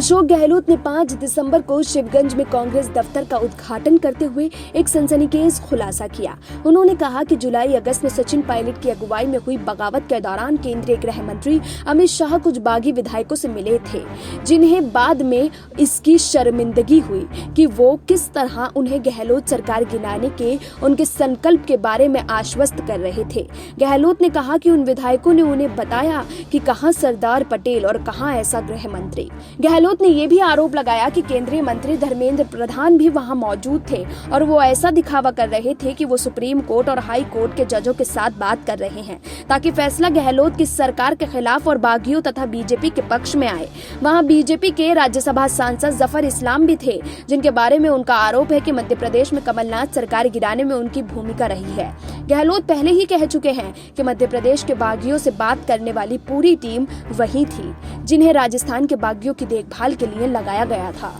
अशोक गहलोत ने 5 दिसंबर को शिवगंज में कांग्रेस दफ्तर का उद्घाटन करते हुए एक सनसनीखेज खुलासा किया। उन्होंने कहा कि जुलाई अगस्त में सचिन पायलट की अगुवाई में हुई बगावत के दौरान केंद्रीय गृह मंत्री अमित शाह कुछ बागी विधायकों से मिले थे, जिन्हें बाद में इसकी शर्मिंदगी हुई कि वो किस तरह उन्हें गहलोत सरकार गिनाने के उनके संकल्प के बारे में आश्वस्त कर रहे थे। गहलोत ने कहा कि उन विधायकों ने उन्हें बताया कि कहां सरदार पटेल और कहां ऐसा गृह मंत्री। गहलोत ने यह भी आरोप लगाया कि केंद्रीय मंत्री धर्मेंद्र प्रधान भी वहां मौजूद थे और वो ऐसा दिखावा कर रहे थे कि वो सुप्रीम कोर्ट और हाई कोर्ट के जजों के साथ बात कर रहे हैं ताकि फैसला गहलोत की सरकार के खिलाफ और बागियों तथा बीजेपी के पक्ष में आए। वहां बीजेपी के राज्यसभा सांसद जफर इस्लाम भी थे, जिनके बारे में उनका आरोप है कि मध्य प्रदेश में कमलनाथ सरकार गिराने में उनकी भूमिका रही है। गहलोत पहले ही कह चुके हैं कि मध्य प्रदेश के बागियों से बात करने वाली पूरी टीम वही थी, जिन्हें राजस्थान के बागियों की देखभाल के लिए लगाया गया था।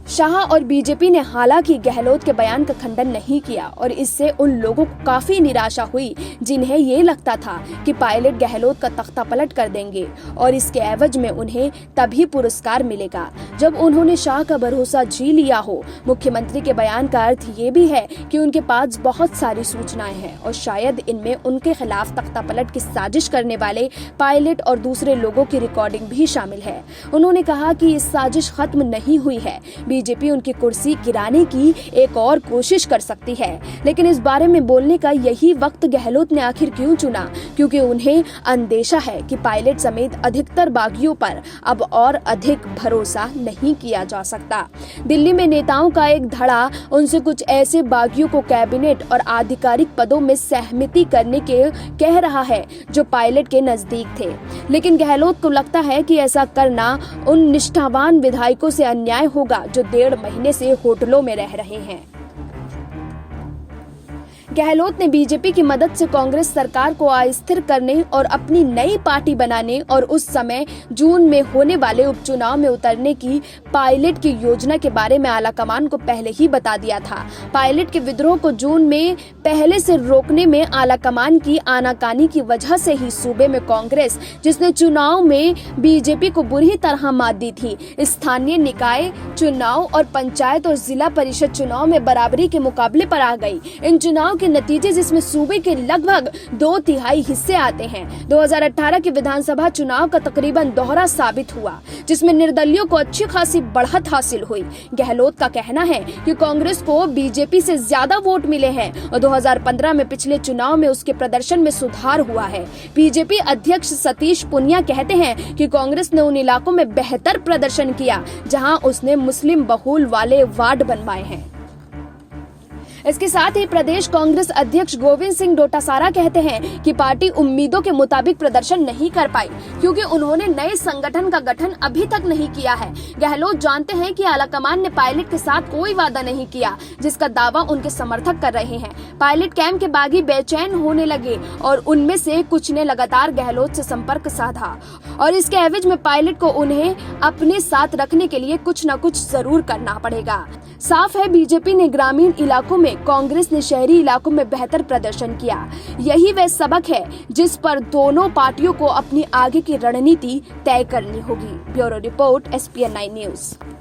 शाह और बीजेपी ने हालांकि गहलोत के बयान का खंडन नहीं किया और इससे उन लोगों को काफी निराशा हुई जिन्हें ये लगता था कि पायलट गहलोत का तख्ता पलट कर देंगे और इसके एवज में उन्हें तभी पुरस्कार मिलेगा जब उन्होंने शाह का भरोसा जी लिया हो। मुख्यमंत्री के बयान का अर्थ ये भी है कि उनके पास बहुत सारी सूचनाएं हैं और शायद इनमें उनके खिलाफ तख्ता पलट की साजिश करने वाले पायलट और दूसरे लोगों की रिकॉर्डिंग भी शामिल है। उन्होंने कहा कि इस साजिश खत्म नहीं हुई है, बीजेपी उनकी कुर्सी गिराने की एक और कोशिश कर सकती है, लेकिन इस बारे में बोलने का यही वक्त गहलोत ने आखिर क्यों चुना? क्योंकि उन्हें अंदेशा है कि पायलट समेत अधिकतर बागियों पर अब और अधिक भरोसा नहीं किया जा सकता। दिल्ली में नेताओं का एक धड़ा उनसे कुछ ऐसे बागियों को कैबिनेट और आधिकारिक पदों में सहमति करने के कह रहा है जो पायलट के नजदीक थे, लेकिन गहलोत को लगता है कि ऐसा करना उन निष्ठावान विधायकों से अन्याय होगा जो 1.5 महीने से होटलों में रह रहे हैं। गहलोत ने बीजेपी की मदद से कांग्रेस सरकार को अस्थिर करने और अपनी नई पार्टी बनाने और उस समय जून में होने वाले उपचुनाव में उतरने की पायलट की योजना के बारे में आलाकमान को पहले ही बता दिया था। पायलट के विद्रोह को जून में पहले से रोकने में आलाकमान की आनाकानी की वजह से ही सूबे में कांग्रेस, जिसने चुनाव में बीजेपी को बुरी तरह मात दी थी, स्थानीय निकाय चुनाव और पंचायत और जिला परिषद चुनाव में बराबरी के मुकाबले पर आ गई। इन चुनाव के नतीजे जिसमें सूबे के लगभग 2/3 हिस्से आते हैं। 2018 के विधानसभा चुनाव का तकरीबन दोहरा साबित हुआ, जिसमें निर्दलियों को अच्छी खासी बढ़त हासिल हुई। गहलोत का कहना है कि कांग्रेस को बीजेपी से ज्यादा वोट मिले हैं और 2015 में पिछले चुनाव में उसके प्रदर्शन में सुधार हुआ है। बीजेपी अध्यक्ष सतीश पुनिया कहते हैं कि कांग्रेस ने उन इलाकों में बेहतर प्रदर्शन किया जहां उसने मुस्लिम बहुल वाले वार्ड बनवाए हैं। इसके साथ ही प्रदेश कांग्रेस अध्यक्ष गोविंद सिंह डोटासारा कहते हैं कि पार्टी उम्मीदों के मुताबिक प्रदर्शन नहीं कर पाई क्योंकि उन्होंने नए संगठन का गठन अभी तक नहीं किया है। गहलोत जानते हैं कि आलाकमान ने पायलट के साथ कोई वादा नहीं किया, जिसका दावा उनके समर्थक कर रहे हैं। पायलट कैंप के बागी बेचैन होने लगे और उनमें से कुछ ने लगातार गहलोत से संपर्क साधा और इसके एवज में पायलट को उन्हें अपने साथ रखने के लिए कुछ न कुछ जरूर करना पड़ेगा। साफ है, बीजेपी ने ग्रामीण इलाकों में, कांग्रेस ने शहरी इलाकों में बेहतर प्रदर्शन किया। यही वह सबक है जिस पर दोनों पार्टियों को अपनी आगे की रणनीति तय करनी होगी। Bureau report, SPN9 news.